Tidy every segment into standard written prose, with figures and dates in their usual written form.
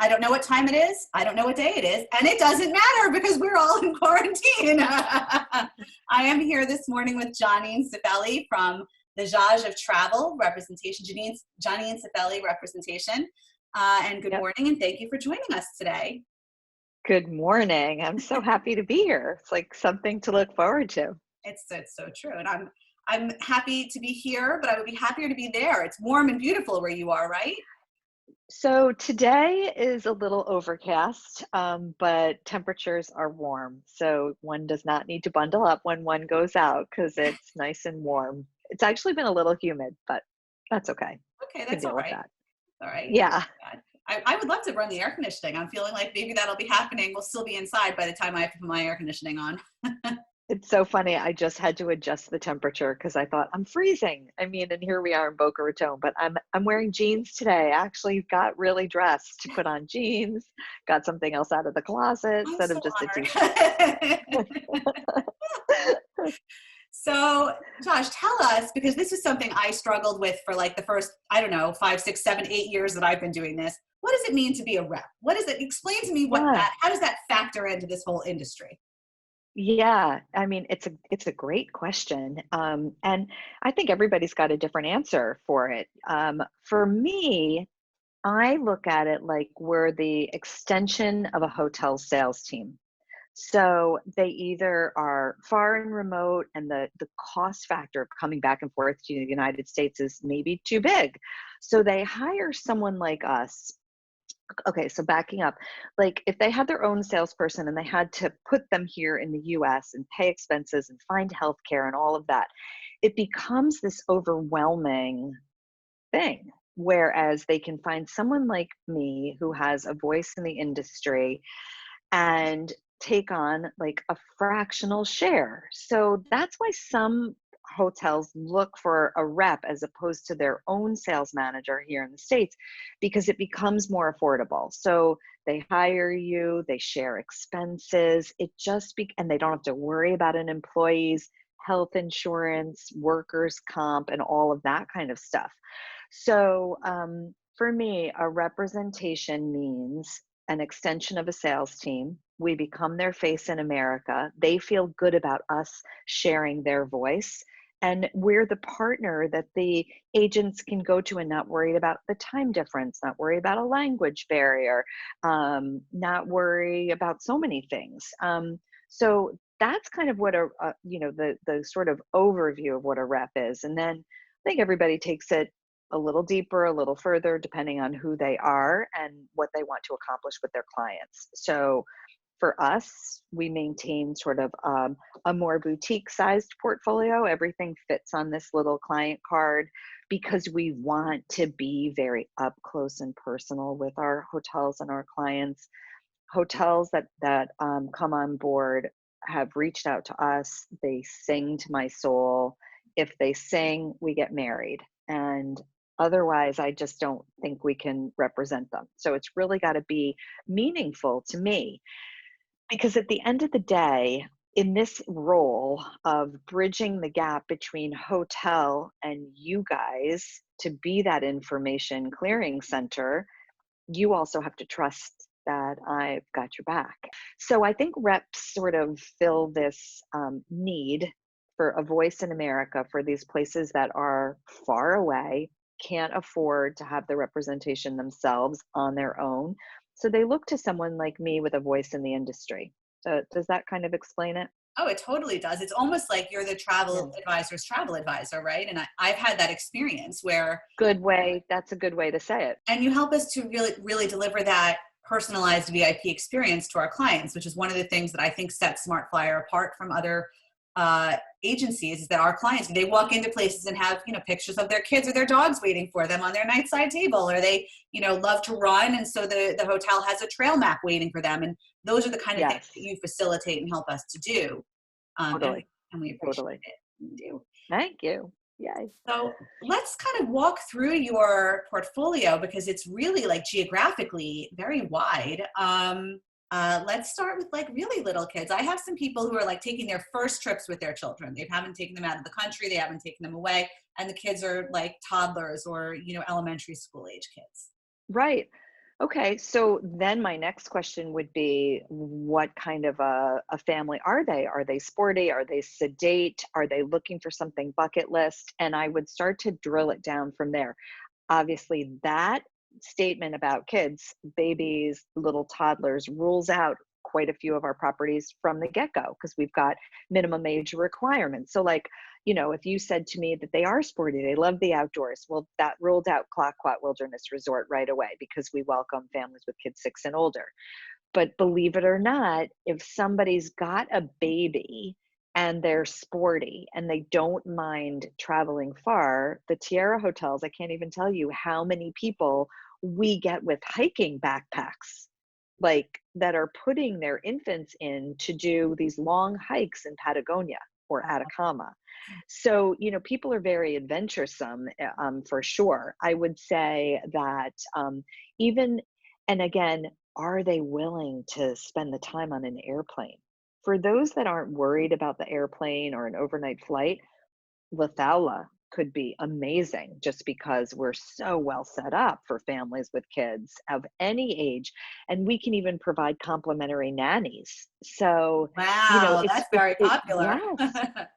I don't know what time it is. I don't know what day it is. And it doesn't matter because we're all in quarantine. I am here this morning with Janine Cifelli from the Zhazh of Travel Representation, Janine Cifelli Representation. And good morning, and thank you for joining us today. Good morning. I'm so happy to be here. It's like something to look forward to. It's so true. And I'm happy to be here, but I would be happier to be there. It's warm and beautiful where you are, right? So today is a little overcast, but temperatures are warm. So one does not need to bundle up when one goes out because it's nice and warm. It's actually been a little humid, but that's okay. Okay, that's all right. All right. Yeah. I would love to run the air conditioning. I'm feeling like maybe that'll be happening. We'll still be inside by the time I have to put my air conditioning on. It's so funny. I just had to adjust the temperature because I thought I'm freezing. I mean, and here we are in Boca Raton, but I'm wearing jeans today. I actually got really dressed to put on jeans, got something else out of the closet instead of just honored. a t-shirt. So Josh, tell us, because this is something I struggled with for like the first, 5, 6, 7, 8 years that I've been doing this. What does it mean to be a rep? What is it? Explain to me how does that factor into this whole industry? Yeah, I mean, it's a great question. And I think everybody's got a different answer for it. For me, I look at it like we're the extension of a hotel sales team. So they either are far and remote and the cost factor of coming back and forth to the United States is maybe too big. So they hire someone like us. Okay, so backing up, like if they had their own salesperson and they had to put them here in the US and pay expenses and find healthcare and all of that, it becomes this overwhelming thing. Whereas they can find someone like me who has a voice in the industry and take on like a fractional share. So that's why some hotels look for a rep as opposed to their own sales manager here in the States because it becomes more affordable. So they hire you, they share expenses, and they don't have to worry about an employee's health insurance, workers' comp, and all of that kind of stuff. So for me, a representation means an extension of a sales team. We become their face in America. They feel good about us sharing their voice. And we're the partner that the agents can go to and not worried about the time difference, not worry about a language barrier, not worry about so many things. So that's kind of what the sort of overview of what a rep is. And then I think everybody takes it a little deeper, a little further, depending on who they are and what they want to accomplish with their clients. So for us, we maintain sort of a more boutique sized portfolio. Everything fits on this little client card because we want to be very up close and personal with our hotels and our clients. Hotels that come on board have reached out to us. They sing to my soul. If they sing, we get married. And otherwise, I just don't think we can represent them. So it's really got to be meaningful to me. Because at the end of the day, in this role of bridging the gap between hotel and you guys to be that information clearing center, you also have to trust that I've got your back. So I think reps sort of fill this need for a voice in America for these places that are far away, can't afford to have the representation themselves on their own. So they look to someone like me with a voice in the industry. So does that kind of explain it? Oh, it totally does. It's almost like you're the travel advisor's travel advisor, right? And I've had that experience where... Good way. That's a good way to say it. And you help us to really deliver that personalized VIP experience to our clients, which is one of the things that I think sets Smart Flyer apart from other agencies, is that our clients, they walk into places and have, pictures of their kids or their dogs waiting for them on their nightside table, or they, love to run. And so the hotel has a trail map waiting for them. And those are the kind of things that you facilitate and help us to do. Totally. And we appreciate it. We do. Thank you. Yay. So let's kind of walk through your portfolio because it's really like geographically very wide. Let's start with like really little kids. I have some people who are like taking their first trips with their children. They haven't taken them out of the country. They haven't taken them away. And the kids are like toddlers or, elementary school age kids. Right. Okay, so then my next question would be, what kind of a family are they? Are they sporty? Are they sedate? Are they looking for something bucket list? And I would start to drill it down from there. Obviously, that statement about kids, babies, little toddlers, rules out quite a few of our properties from the get go because we've got minimum age requirements. So, like, if you said to me that they are sporty, they love the outdoors, well, that ruled out Clayoquot Wilderness Resort right away because we welcome families with kids 6 and older. But believe it or not, if somebody's got a baby and they're sporty and they don't mind traveling far, the Tierra hotels, I can't even tell you how many people we get with hiking backpacks, like that are putting their infants in to do these long hikes in Patagonia or Atacama. So, people are very adventuresome, for sure. I would say that even, and again, are they willing to spend the time on an airplane? For those that aren't worried about the airplane or an overnight flight, Lathala could be amazing just because we're so well set up for families with kids of any age. And we can even provide complimentary nannies. So, Wow, it's, that's very popular. yes,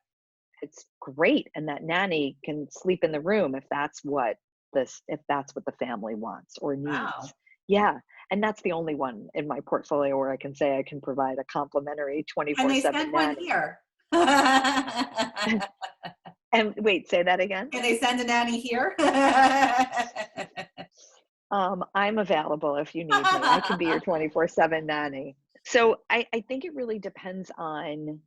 it's great. And that nanny can sleep in the room if that's what the family wants or needs. Wow. Yeah. And that's the only one in my portfolio where I can say I can provide a complimentary Can they 24/7 send one nanny. here? Can And wait, say that again. they send a nanny here? I'm available if you need me. I can be your 24/7 nanny. So I think it really depends on,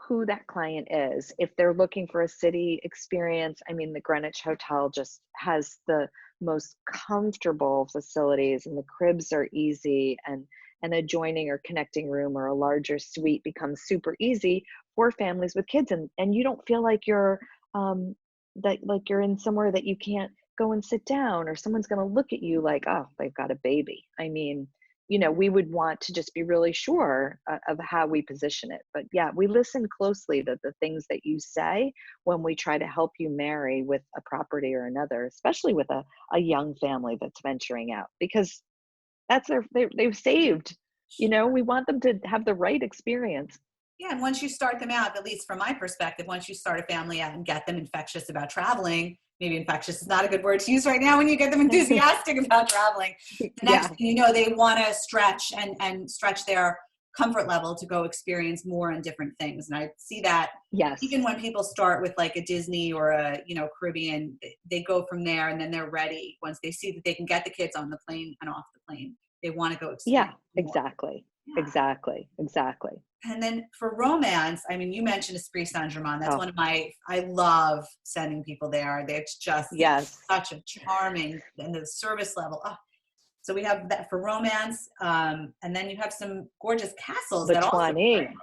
who that client is. If they're looking for a city experience, I mean, the Greenwich Hotel just has the most comfortable facilities and the cribs are easy, and an adjoining or connecting room or a larger suite becomes super easy for families with kids, and you don't feel like you're in somewhere that you can't go and sit down, or someone's going to look at you like, oh, they've got a baby. I mean, we would want to just be really sure of how we position it. But yeah, we listen closely to the things that you say when we try to help you marry with a property or another, especially with a young family that's venturing out, because they've saved. We want them to have the right experience. Yeah, and once you start them out, at least from my perspective, once you start a family out and get them infectious about traveling, maybe infectious is not a good word to use right now, when you get them enthusiastic about traveling, the next Yeah. thing you know, they want to stretch and stretch their comfort level to go experience more and different things. And I see that Yes. even when people start with like a Disney or a, Caribbean, they go from there and then they're ready. Once they see that they can get the kids on the plane and off the plane, they want to go Yeah, experience more. exactly. Yeah. Exactly. Exactly. And then for romance, I mean, you mentioned Esprit Saint-Germain. That's Oh, one of I love sending people there. It's just yes. such a charming, and the service level. Oh. So we have that for romance. And then you have some gorgeous castles that also are very Latuani. romantic.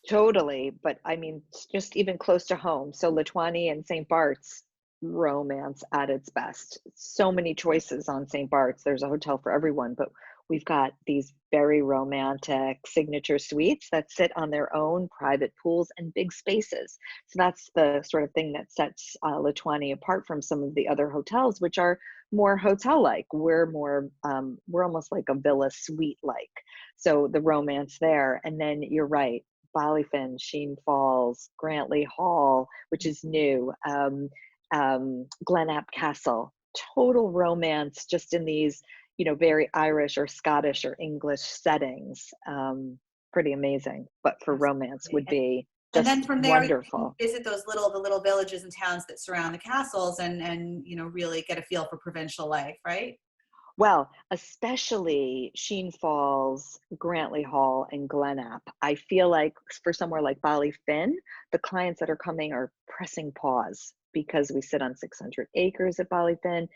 Totally, but I mean, just even close to home. So Latuani and St. Bart's, romance at its best. So many choices on St. Bart's. There's a hotel for everyone, but we've got these very romantic signature suites that sit on their own private pools and big spaces. So that's the sort of thing that sets Latuani apart from some of the other hotels, which are more hotel-like. We're almost like a villa suite-like. So the romance there, and then you're right. Ballyfin, Sheen Falls, Grantley Hall, which is new, Glenapp Castle, total romance just in these, very Irish or Scottish or English settings. Pretty amazing, but for romance Absolutely. would be And then just from there, you can wonderful. visit the little villages and towns that surround the castles and really get a feel for provincial life, right? Well, especially Sheen Falls, Grantley Hall, and Glenapp. I feel like for somewhere like Ballyfin, the clients that are coming are pressing pause because we sit on 600 acres at Ballyfin.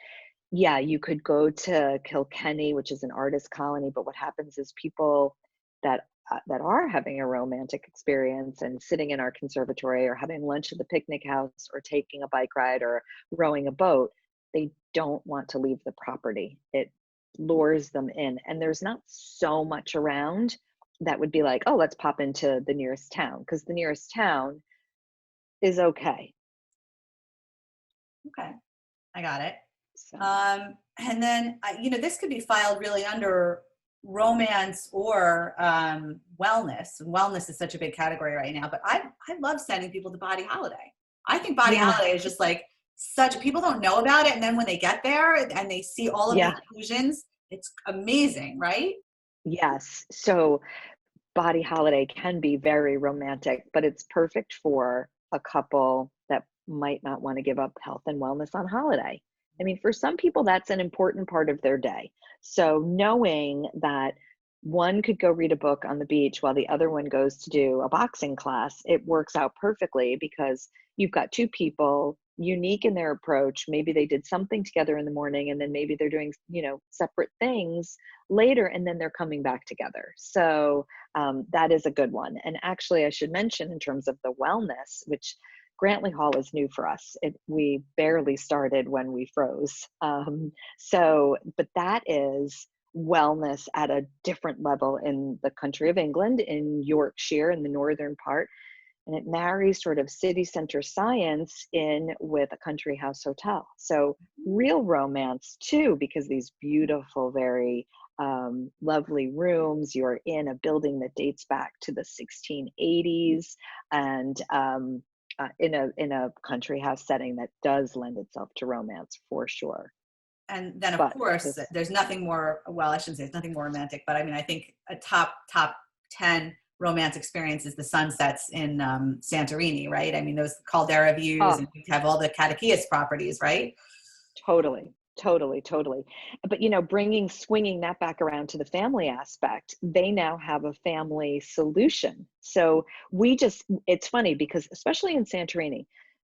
Yeah, you could go to Kilkenny, which is an artist colony, but what happens is people that are having a romantic experience and sitting in our conservatory or having lunch at the picnic house or taking a bike ride or rowing a boat, they don't want to leave the property. It lures them in, and there's not so much around that would be like, oh, let's pop into the nearest town, because the nearest town is okay. Okay, I got it. So And then, this could be filed really under romance or wellness. Wellness is such a big category right now, but I love sending people to Body Holiday. I think Body yeah, Holiday is just like such, people don't know about it. And then when they get there and they see all of the yeah, inclusions, it's amazing, right? yes. So Body Holiday can be very romantic, but it's perfect for a couple that might not want to give up health and wellness on holiday. I mean, for some people, that's an important part of their day. So knowing that one could go read a book on the beach while the other one goes to do a boxing class, it works out perfectly because you've got two people unique in their approach. Maybe they did something together in the morning and then maybe they're doing, separate things later and then they're coming back together. So that is a good one. And actually, I should mention in terms of the wellness, which Grantley Hall is new for us. We barely started when we froze. But that is wellness at a different level in the country of England, in Yorkshire, in the northern part. And it marries sort of city center science in with a country house hotel. So real romance too, because these beautiful, very lovely rooms. You're in a building that dates back to the 1680s, and in a country house setting that does lend itself to romance for sure. And then of But course this, there's nothing more, well, I shouldn't say it's nothing more romantic, but I mean, I think a top 10 romance experience is the sunsets in Santorini, right? I mean, those caldera views, oh, and you have all the Catakias properties, right? totally, totally, totally. But swinging that back around to the family aspect, they now have a family solution. So it's funny because especially in Santorini,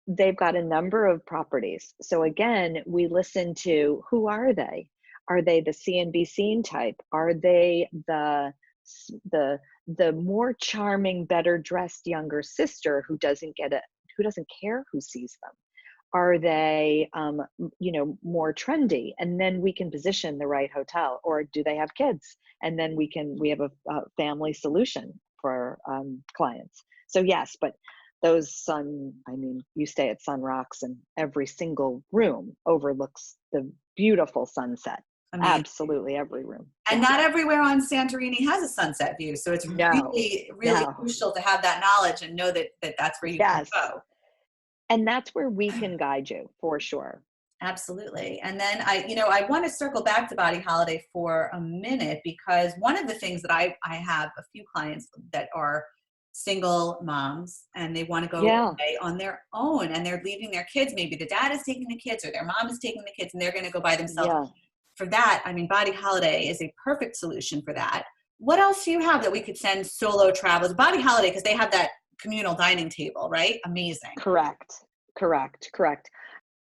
they've got a number of properties. So again, we listen to, who are they? Are they the see and be seen type? Are they the the more charming, better dressed younger sister who doesn't care who sees them? Are they more trendy? And then we can position the right hotel. Or do they have kids? And then we have a family solution for clients. So yes, but you stay at Sun Rocks and every single room overlooks the beautiful sunset. Amazing. Absolutely every room. And Yeah. not everywhere on Santorini has a sunset view. So it's No, really, really no. crucial to have that knowledge and know that that's where you can Yes. go. And that's where we can guide you for sure. Absolutely. And then I want to circle back to Body Holiday for a minute, because one of the things that I have a few clients that are single moms and they want to go Yeah. away on their own, and they're leaving their kids. Maybe the dad is taking the kids or their mom is taking the kids and they're going to go by themselves. Yeah. For that, I mean, Body Holiday is a perfect solution for that. What else do you have that we could send solo travelers? Body Holiday, because they have that communal dining table, right? Amazing. Correct. Correct. Correct.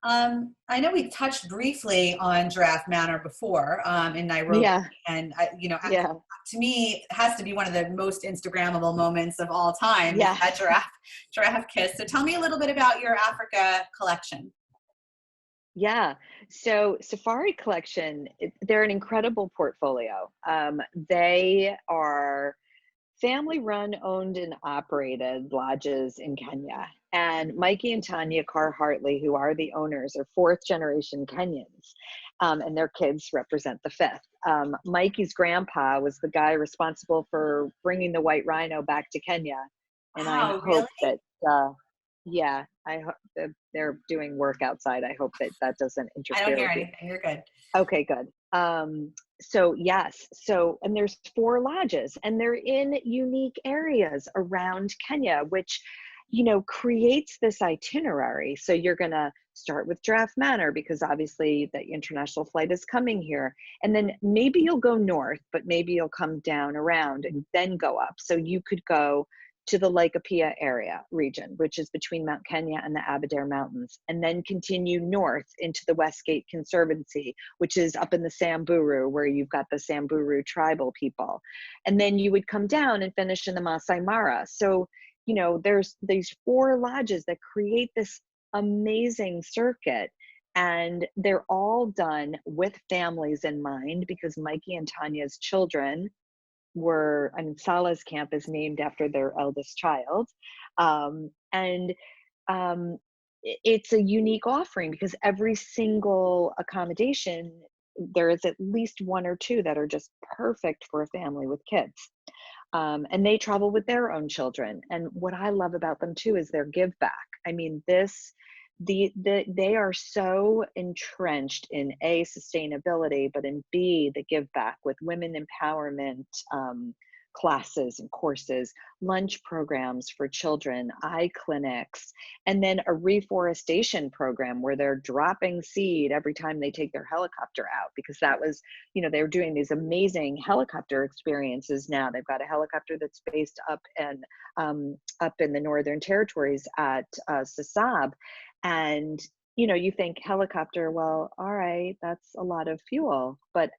I know we touched briefly on Giraffe Manor before in Nairobi, Yeah. and Yeah. to me, it has to be one of the most Instagrammable moments of all time. Is Yeah. that giraffe kiss. So tell me a little bit about your Africa collection. Yeah. So Safari Collection, they're an incredible portfolio. They are family run, owned, and operated lodges in Kenya. And Mikey and Tanya Carr Hartley, who are the owners, are fourth generation Kenyans. And their kids represent the fifth. Mikey's grandpa was the guy responsible for bringing the white rhino back to Kenya. And I Wow, really? hope that, yeah, I hope that they're doing work outside. I hope that that doesn't I don't interfere hear with you. anything. You're good. Okay, good. So yes, and there's four lodges and they're in unique areas around Kenya, which, creates this itinerary. So you're going to start with Giraffe Manor because obviously the international flight is coming here. And then maybe you'll go north, but maybe you'll come down around and then go up. So you could go to the Laikipia region, which is between Mount Kenya and the Aberdare Mountains, and then continue north into the Westgate Conservancy, which is up in the Samburu, where you've got the Samburu tribal people. And then you would come down and finish in the Masai Mara. So, there's these four lodges that create this amazing circuit. And they're all done with families in mind because Mikey and Tanya's children Salah's camp is named after their eldest child. And it's a unique offering because every single accommodation, there is at least one or two that are just perfect for a family with kids. And they travel with their own children. And what I love about them too is their give back. I mean, they are so entrenched in A, sustainability, but in B, the give back with women empowerment classes and courses, lunch programs for children, eye clinics, and then a reforestation program where they're dropping seed every time they take their helicopter out, because that was, they were doing these amazing helicopter experiences. Now they've got a helicopter that's based up in the Northern Territories at Sasab. And you think helicopter, well, all right, that's a lot of fuel. But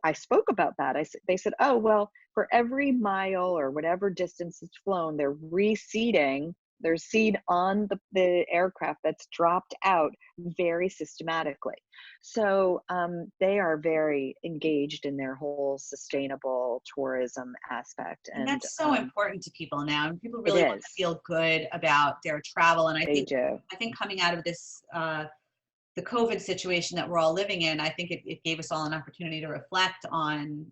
I spoke about that. They said, oh, well, for every mile or whatever distance it's flown, they're reseeding. There's seed on the aircraft that's dropped out very systematically. So they are very engaged in their whole sustainable tourism aspect. And that's so important to people now. And people It really want is. to feel good about their travel. And They do. I think coming out of this, the COVID situation that we're all living in, I think it gave us all an opportunity to reflect on,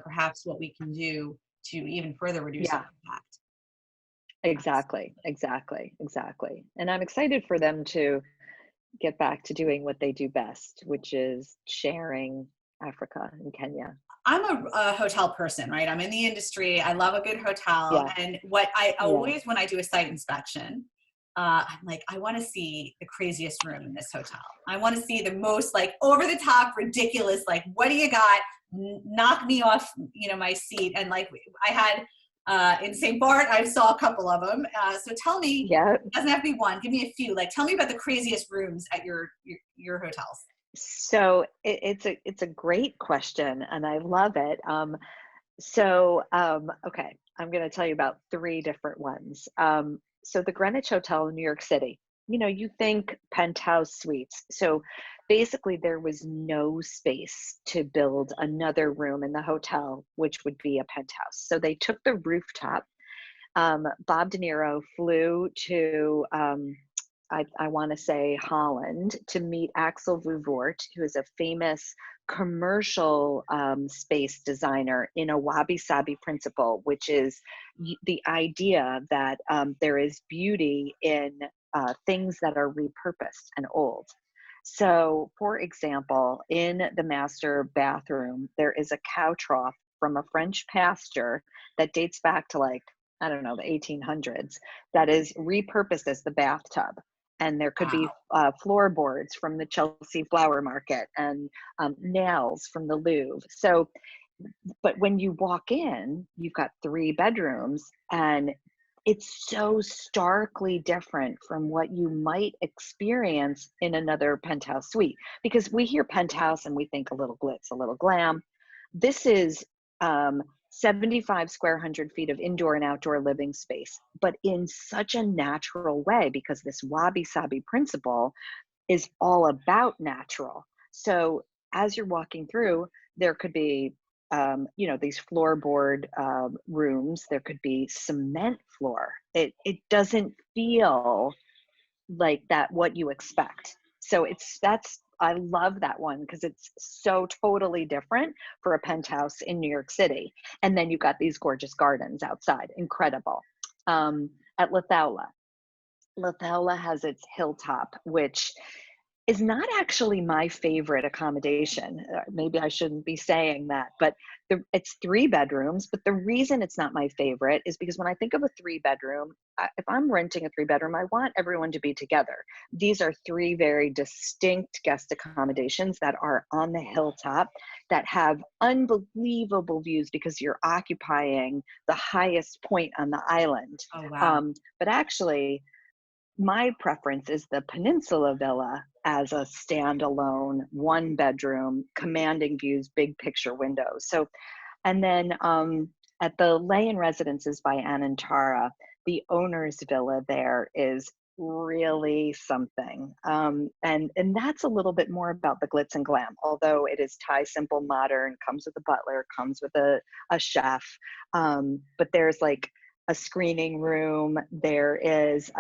perhaps what we can do to even further reduce our impact. Exactly. And I'm excited for them to get back to doing what they do best, which is sharing Africa and Kenya. I'm a hotel person, right? I'm in the industry. I love a good hotel. Yeah. And what I always, when I do a site inspection, I'm like, I want to see the craziest room in this hotel. I want to see the most like over the top, ridiculous, like, what do you got? Knock me off, my seat. And like I had in St. Bart, I saw a couple of them. So tell me, it doesn't have to be one. Give me a few. Like, tell me about the craziest rooms at your hotels. So it's a great question, and I love it. Okay, I'm going to tell you about three different ones. So the Greenwich Hotel in New York City, you think penthouse suites. So basically there was no space to build another room in the hotel, which would be a penthouse. So they took the rooftop. Bob De Niro flew to, I want to say Holland, to meet Axel Vervoort, who is a famous commercial space designer in a wabi-sabi principle, which is the idea that there is beauty in things that are repurposed and old. So, for example, in the master bathroom, there is a cow trough from a French pastor that dates back to I don't know, the 1800s, that is repurposed as the bathtub. And there could be floorboards from the Chelsea Flower Market and nails from the Louvre. So, but when you walk in, you've got 3 bedrooms, and it's so starkly different from what you might experience in another penthouse suite. Because we hear penthouse and we think a little glitz, a little glam. This is 75 square 100 feet of indoor and outdoor living space, but in such a natural way, because this wabi-sabi principle is all about natural. So as you're walking through, there could be, these floorboard rooms. There could be cement floor. It doesn't feel like that what you expect. So I love that one because it's so totally different for a penthouse in New York City. And then you've got these gorgeous gardens outside, incredible. At Lethaula has its hilltop, which is not actually my favorite accommodation. Maybe I shouldn't be saying that, but it's 3 bedrooms. But the reason it's not my favorite is because when I think of a 3-bedroom, if I'm renting a 3-bedroom, I want everyone to be together. These are 3 very distinct guest accommodations that are on the hilltop that have unbelievable views because you're occupying the highest point on the island. Oh, wow. But actually, my preference is the Peninsula Villa as a standalone 1-bedroom, commanding views, big picture windows. So, and then at the Lay-In Residences by Anantara, the owner's villa there is really something. And that's a little bit more about the glitz and glam, although it is Thai simple modern, comes with a butler, comes with a chef. But there's like a screening room. There is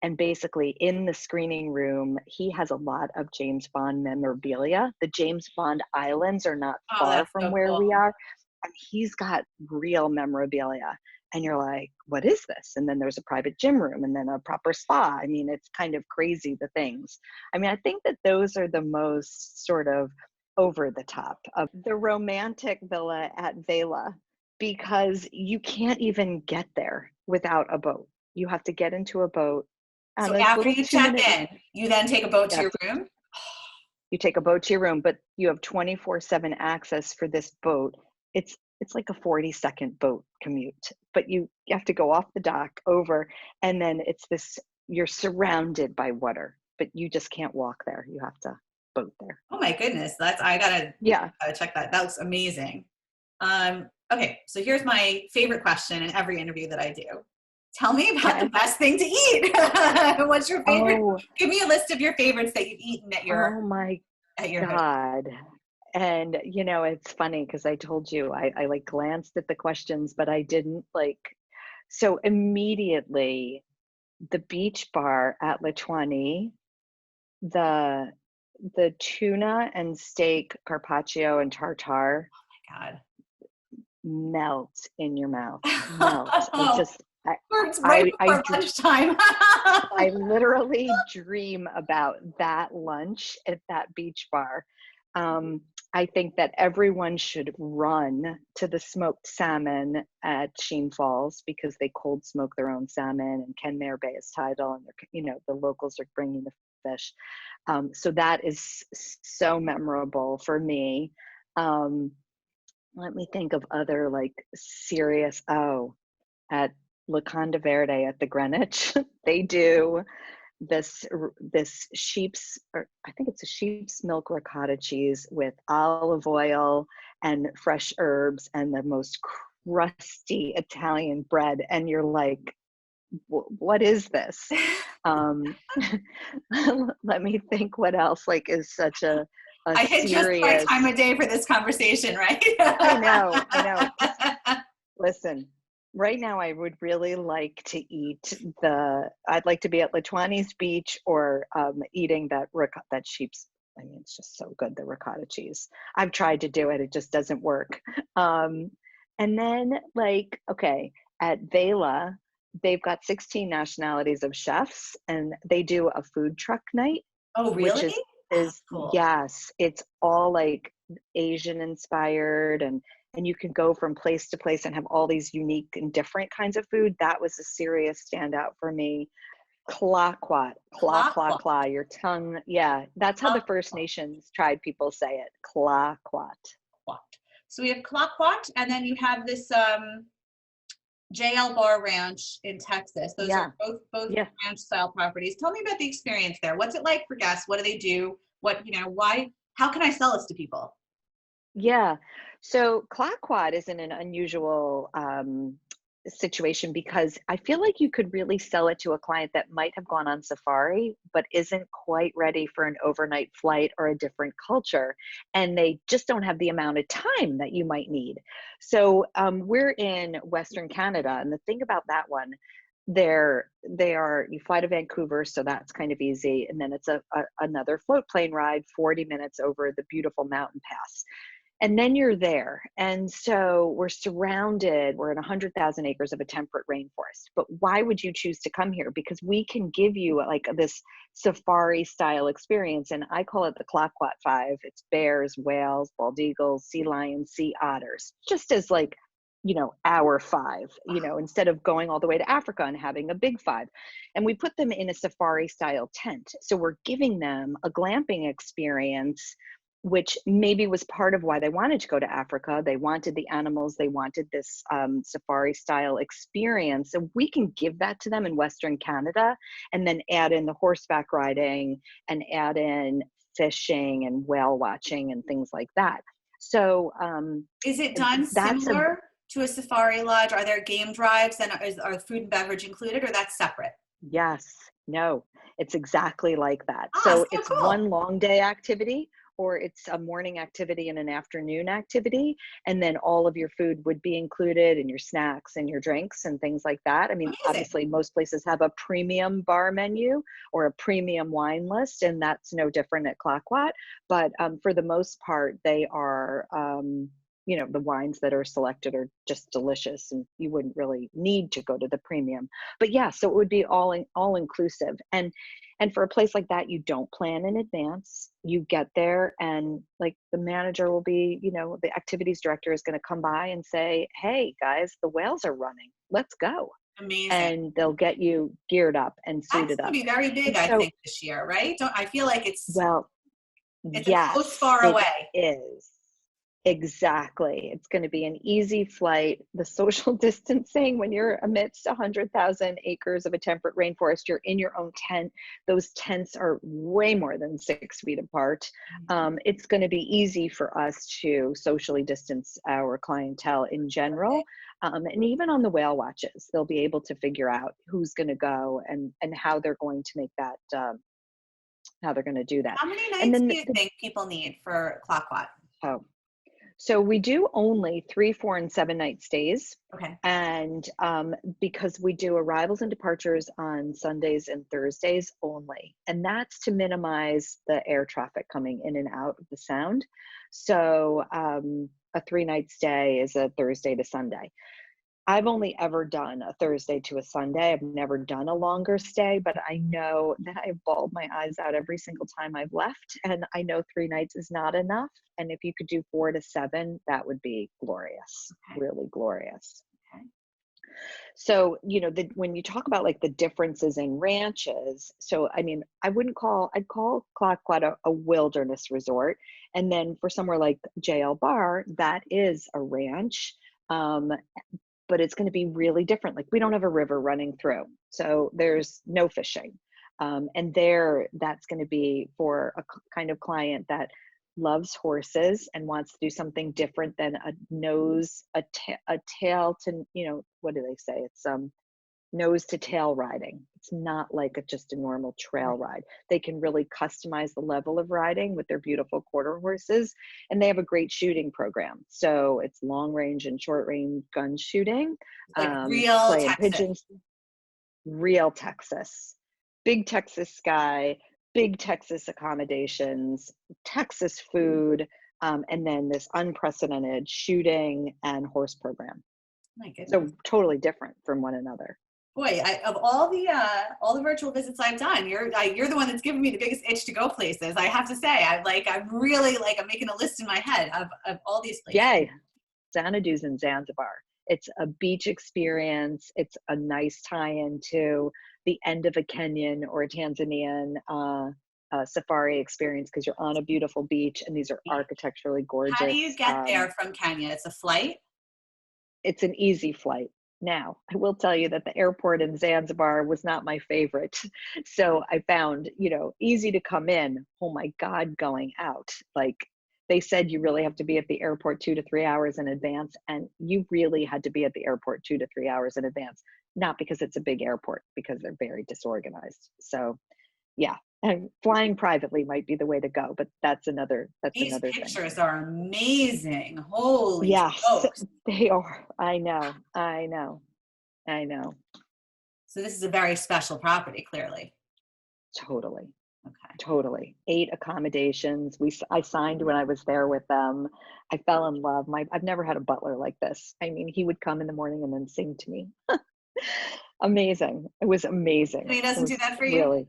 And basically in the screening room, he has a lot of James Bond memorabilia. The James Bond Islands are not Oh, far that's from so where cool. we are. And he's got real memorabilia. And you're like, what is this? And then there's a private gym room and then a proper spa. I mean, it's kind of crazy, the things. I mean, I think that those are the most sort of over the top of the romantic villa at Vela, because you can't even get there without a boat. You have to get into a boat on So a after little you check 2-minute. in, you then take a boat to Yes, your room? you take a boat to your room, but you have 24/7 access for this boat. It's like a 40-second boat commute, but you have to go off the dock over, and then it's this, you're surrounded by water, but you just can't walk there. You have to boat there. Oh my goodness, I gotta Yeah. check that. That looks amazing. Okay, so here's my favorite question in every interview that I do. Tell me about the Okay. best thing to eat. What's your favorite? Oh, Give me a list of your favorites that you've eaten oh my at your hotel. God. And it's funny because I told you I like glanced at the questions, but I didn't like, so immediately the beach bar at La Tuani, the tuna and steak carpaccio and tartare God. melt in your mouth. Melt. I just It's right before lunchtime. I literally dream about that lunch at that beach bar. I think that everyone should run to the smoked salmon at Sheen Falls because they cold smoke their own salmon, and Kenmare Bay is tidal, and the locals are bringing the fish. So that is so memorable for me. Let me think of other like serious. At La Conda Verde at the Greenwich, they do this sheep's, or I think it's a sheep's milk ricotta cheese with olive oil and fresh herbs and the most crusty Italian bread, and you're like, what is this? Let me think what else like is such a I hit just the right time of day for this conversation, right? I know. Listen, right now I would really like to eat I'd like to be at La Tuani's beach or eating that sheep's, I mean, it's just so good, the ricotta cheese. I've tried to do it, it just doesn't work. And then like, okay, at Vela, they've got 16 nationalities of chefs, and they do a food truck night. Oh, really? Which is cool. Yes, it's all like Asian inspired, and you can go from place to place and have all these unique and different kinds of food. That was a serious standout for me. Claquat, claw, claw, claw, your tongue. Yeah, that's how the First Nations tribe people say it. Claquat. So we have Claquat, and then you have this JL Bar Ranch in Texas. Those are both ranch style properties. Tell me about the experience there. What's it like for guests? What do they do? Why? How can I sell this to people? Yeah. So Claquat is in an unusual situation because I feel like you could really sell it to a client that might have gone on safari, but isn't quite ready for an overnight flight or a different culture. And they just don't have the amount of time that you might need. So we're in Western Canada. And the thing about that one, you fly to Vancouver, so that's kind of easy. And then it's another float plane ride, 40 minutes over the beautiful mountain pass. And then you're there. And so we're in 100,000 acres of a temperate rainforest. But why would you choose to come here? Because we can give you like this safari style experience. And I call it the Claquat 5. It's bears, whales, bald eagles, sea lions, sea otters, just as like, hour 5, instead of going all the way to Africa and having a big 5. And we put them in a safari style tent. So we're giving them a glamping experience, which maybe was part of why they wanted to go to Africa. They wanted the animals, they wanted this safari style experience. So we can give that to them in Western Canada, and then add in the horseback riding and add in fishing and whale watching and things like that. So is it done similar to a safari lodge? Are there game drives, and are food and beverage included, or that's separate? Yes, no, it's exactly like that. So it's cool. One long day activity or it's a morning activity and an afternoon activity. And then all of your food would be included, and your snacks and your drinks and things like that. I mean, Amazing. obviously most places have a premium bar menu or a premium wine list, and that's no different at Clockwat. But for the most part, they are, the wines that are selected are just delicious, and you wouldn't really need to go to the premium. But yeah, so it would be all inclusive. And for a place like that, you don't plan in advance. You get there, and like the manager will be, the activities director is going to come by and say, "Hey guys, the whales are running. Let's go." Amazing. And they'll get you geared up and That's suited going up. to be very big, And I so, think, this year, right? Don't I feel like well, it's a coast yes, far it away. is. Exactly. It's going to be an easy flight. The social distancing, when you're amidst 100,000 acres of a temperate rainforest, you're in your own tent. Those tents are way more than 6 feet apart. It's going to be easy for us to socially distance our clientele in general. And even on the whale watches, they'll be able to figure out who's going to go and how they're going to make that, how they're going to do that. How many And nights then do you think people need for Clockwat? oh, so we do only 3, 4, and 7 night stays. Okay. And because we do arrivals and departures on Sundays and Thursdays only. And that's to minimize the air traffic coming in and out of the sound. So a 3-night stay is a Thursday to Sunday. I've only ever done a Thursday to a Sunday. I've never done a longer stay, but I know that I've bawled my eyes out every single time I've left. And I know 3 nights is not enough. And if you could do 4 to 7, that would be glorious, Okay. really glorious. Okay. So, when you talk about like the differences in ranches, so I mean, I'd call Clayoquot a wilderness resort. And then for somewhere like JL Bar, that is a ranch. But it's going to be really different. Like we don't have a river running through, so there's no fishing. And that's going to be for a kind of client that loves horses and wants to do something different than a tail to, what do they say? It's nose to tail riding. It's not like just a normal trail ride. They can really customize the level of riding with their beautiful quarter horses, and they have a great shooting program. So it's long range and short range gun shooting, Like real playing Texas. pigeons, real Texas, big Texas sky, big Texas accommodations, Texas food, and then this unprecedented shooting and horse program. My goodness. So totally different from one another. Boy, of all the virtual visits I've done, you're the one that's given me the biggest itch to go places. I have to say, I'm making a list in my head of all these places. Yay, Xanadu's in Zanzibar. It's a beach experience. It's a nice tie-in to the end of a Kenyan or a Tanzanian safari experience, because you're on a beautiful beach and these are architecturally gorgeous. How do you get there from Kenya? It's a flight? It's an easy flight. Now, I will tell you that the airport in Zanzibar was not my favorite. So I found, easy to come in. Oh my God, going out. Like they said, you really have to be at the airport 2 to 3 hours in advance. And you really had to be at the airport 2 to 3 hours in advance, not because it's a big airport, because they're very disorganized. So yeah, and flying privately might be the way to go, but that's another These thing. pictures are amazing. Holy Yes, smokes. they are. I know. So this is a very special property, clearly. Totally. Okay. Totally. 8 accommodations. I signed when I was there with them. I fell in love. I've never had a butler like this. I mean, he would come in the morning and then sing to me. Amazing. It was amazing. He doesn't do that for you? Really.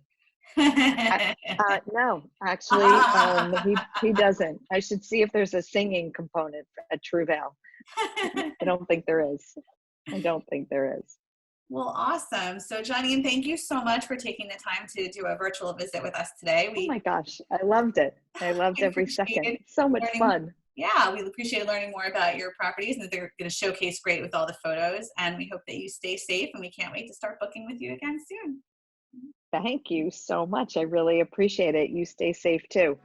No, actually, he doesn't. I should see if there's a singing component at Truval. I don't think there is. Well, awesome. So Janine, thank you so much for taking the time to do a virtual visit with us today. Oh my gosh, I loved it. I loved every second. So much fun. Yeah, we appreciated learning more about your properties, and that they're going to showcase great with all the photos. And we hope that you stay safe, and we can't wait to start booking with you again soon. Thank you so much. I really appreciate it. You stay safe too.